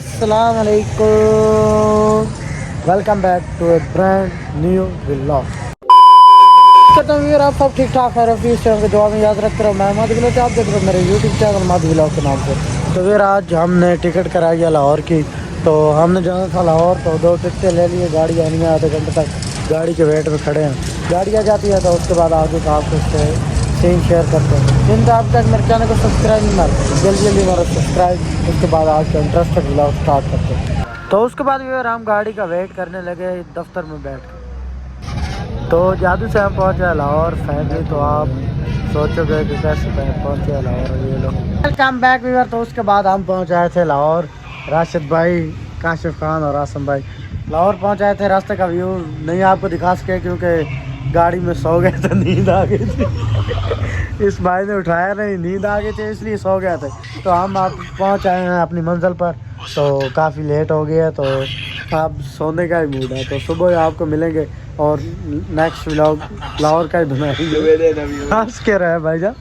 अस्सलाम वालेकुम, welcome back to a brand new vlog. करता हूँ यार, आप सब ठीक ठाक है। रफी इस चैनल के दुआ में याद रखते रहो। मैं मद व्लॉग, आप देख रहे हो मेरे यूट्यूब चैनल मद व्लॉग के नाम से। तो फिर आज हमने टिकट कराई है लाहौर की। तो हमने जाना था लाहौर, तो 2 टिकटें ले लिए। गाड़ी आनी है, आधे घंटे तक गाड़ी के वेट में खड़े हैं। गाड़ी आ जाती है तो उसके बाद आगे का आपको सीन शेयर करते हैं। जिनका अब तक मेरे चैनल को सब्सक्राइब नहीं मारते, जल्दी जल्दी मारो सब्सक्राइब। उसके बाद आज का इंटरेस्टेड व्लॉग स्टार्ट करते हैं। तो उसके बाद भी हम गाड़ी का वेट करने लगे दफ्तर में बैठ कर। तो जादू से हम पहुँचे लाहौर फैमिली। तो आप सोचोगे कि कैसे पहुँचे लाहौर ये लोग। Welcome back viewer. तो उसके बाद हम पहुँच आए थे लाहौर। राशिद भाई, काशिफ खान और आसम भाई लाहौर पहुँच आए थे। रास्ते का व्यू नहीं आपको दिखा सके क्योंकि गाड़ी में सो गए थे, नींद आ गई थी। इस भाई ने उठाया नहीं, नींद आ गई थी इसलिए सो गया थे। तो हम आप पहुँच आए हैं अपनी मंजिल पर। तो काफ़ी लेट हो गया, तो आप सोने का ही मूड है। तो सुबह आपको मिलेंगे और नेक्स्ट व्लॉग लाहौर का ही बनाएंगे। हंस के रहे भाईजान।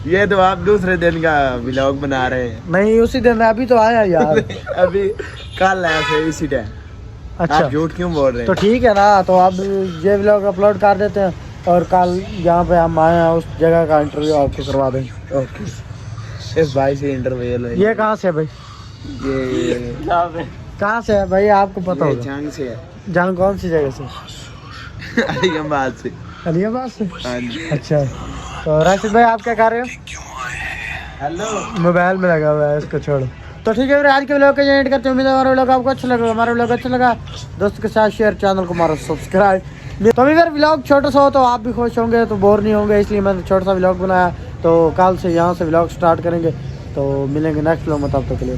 ये तो आप दूसरे दिन का व्लॉग बना रहे हैं। नहीं, उसी दिन अभी तो आया यार। अभी कल आए थे इसी टाइम। अच्छा, आप झूठ क्यों बोल रहे हैं? तो ठीक है ना। तो अब ये व्लॉग अपलोड कर देते हैं और कल यहाँ पे हम आए हैं उस जगह का इंटरव्यू आपको करवा देंगे। ओके, इस भाई से इंटरव्यू लो। ये कहाँ से है भाई? ये कहाँ से है भाई, आपको पता होगा? जंग से है। जहाँ कौन सी जगह से? अलीबाद से। अलियाबाद से। हाँ जी। अच्छा, तो राशिद भाई आप क्या कर रहे हो? हेलो। मोबाइल में लगा हुआ है, इसको छोड़ो। तो ठीक है फिर आज के व्लॉग का एंड करते हैं। उम्मीद है हमारा व्लॉग आपको अच्छा लगा। हमारा व्लॉग अच्छा लगा दोस्तों के साथ शेयर, चैनल को मारो सब्सक्राइब। तो अभी फिर व्लॉग छोटा सा हो तो आप भी खुश होंगे, तो बोर नहीं होंगे, इसलिए मैंने छोटा सा व्लॉग बनाया। तो कल से यहाँ से व्लॉग स्टार्ट करेंगे। तो मिलेंगे नेक्स्ट व्लॉग में, तब तक के लिए।